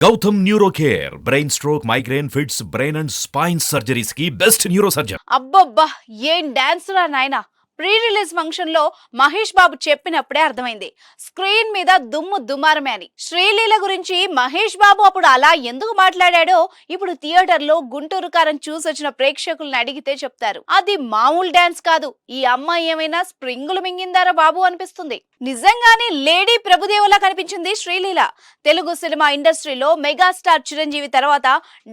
Gautam neuro care brain stroke migraine fits brain and spine surgeries కి best neuro surgeon. అబ్బబ్బా, ఏం dance రా నాయనా. ప్రీ రిలీజ్ ఫంక్షన్ లో మహేష్ బాబు చెప్పినప్పుడే అర్థమైంది స్క్రీన్ మీద దుమ్ము దుమారమే అని. శ్రీలీల గురించి మహేష్ బాబు అప్పుడు అలా ఎందుకు మాట్లాడాడో ఇప్పుడు థియేటర్ లో గుంటూరు కారం చూసొచ్చిన ప్రేక్షకుల్ని అడిగితే చెప్తారు. అది మామూలు డాన్స్ కాదు, ఈ అమ్మాయి ఏమైనా స్ప్రింగులు మింగిందారా బాబు అనిపిస్తుంది. నిజంగానే లేడీ ప్రభుదేవలా కనిపించింది శ్రీలీల. తెలుగు సినిమా ఇండస్ట్రీలో మెగాస్టార్ చిరంజీవి తర్వాత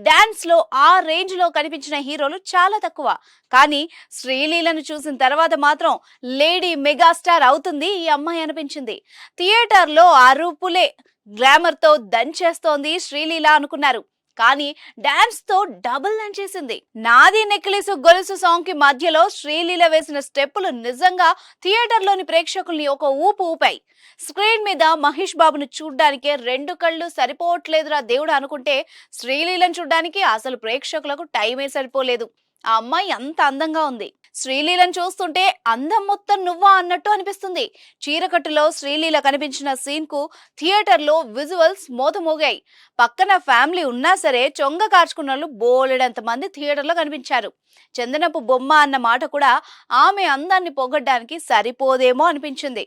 డాన్స్ లో ఆ రేంజ్ లో కనిపించిన హీరోలు చాలా తక్కువ. కానీ శ్రీలీలను చూసిన తర్వాత మాత్రం లేడీ మెగాస్టార్ అవుతుంది ఈ అమ్మాయి అనిపించింది. థియేటర్ లో అరుపులే గ్లామర్ తో దంచేస్తోంది శ్రీలీల అనుకున్నారు. కానీ డాన్స్ తో డబుల్ డాన్స్ చేసింది. నాది నెక్లెస్ గొలుసు సాంగ్ కి మధ్యలో శ్రీలీల వేసిన స్టెప్పులు నిజంగా థియేటర్ లోని ప్రేక్షకుల్ని ఒక ఊపు ఊపాయి. స్క్రీన్ మీద మహేష్ బాబును చూడ్డానికే రెండు కళ్ళు సరిపోవట్లేదురా దేవుడు అనుకుంటే శ్రీలీలను చూడ్డానికి అసలు ప్రేక్షకులకు టైమే సరిపోలేదు. ఆ అమ్మాయి అంత అందంగా ఉంది. శ్రీలీలను చూస్తుంటే అందం మొత్తం నువ్వా అన్నట్టు అనిపిస్తుంది. చీరకట్టులో శ్రీలీల కనిపించిన సీన్ కు థియేటర్ లో విజువల్స్ మోతమోగాయి. పక్కన ఫ్యామిలీ ఉన్నా సరే చొంగ కార్చుకున్న వాళ్ళు బోలెడంత మంది థియేటర్ లో కనిపించారు. చందనపు బొమ్మ అన్న మాట కూడా ఆమె అందాన్ని పొగడ్డానికి సరిపోదేమో అనిపించింది.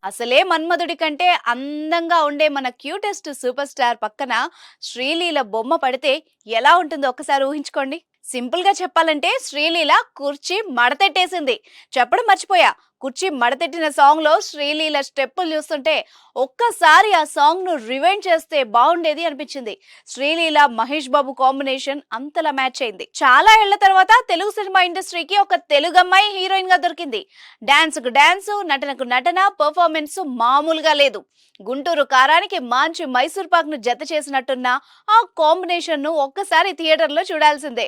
అసలే మన్మధుడి కంటే అందంగా ఉండే మన క్యూటెస్ట్ సూపర్ స్టార్ పక్కన శ్రీలీల బొమ్మ పడితే ఎలా ఉంటుందో ఒక్కసారి ఊహించుకోండి. సింపుల్ గా చెప్పాలంటే శ్రీలీల కుర్చీ మడతెట్టేసింది. చెప్పడం మర్చిపోయా, కుర్చీ మడతెట్టిన సాంగ్ లో శ్రీలీల స్టెప్పులు చూస్తుంటే ఒక్కసారి ఆ సాంగ్ ను రివైండ్ చేస్తే బాగుండేది అనిపించింది. శ్రీలీల మహేష్ బాబు కాంబినేషన్ అంతలా మ్యాచ్ అయింది. చాలా ఏళ్ల తర్వాత తెలుగు సినిమా ఇండస్ట్రీకి ఒక తెలుగు అమ్మాయి హీరోయిన్ గా దొరికింది. డాన్స్ కు డాన్స్, నటనకు నటన, పర్ఫార్మెన్స్ మామూలుగా లేదు. గుంటూరు కారానికి మంచి మైసూర్ పాక్ ను జత చేసినట్టున్న ఆ కాంబినేషన్ ను ఒక్కసారి థియేటర్ లో చూడాల్సిందే.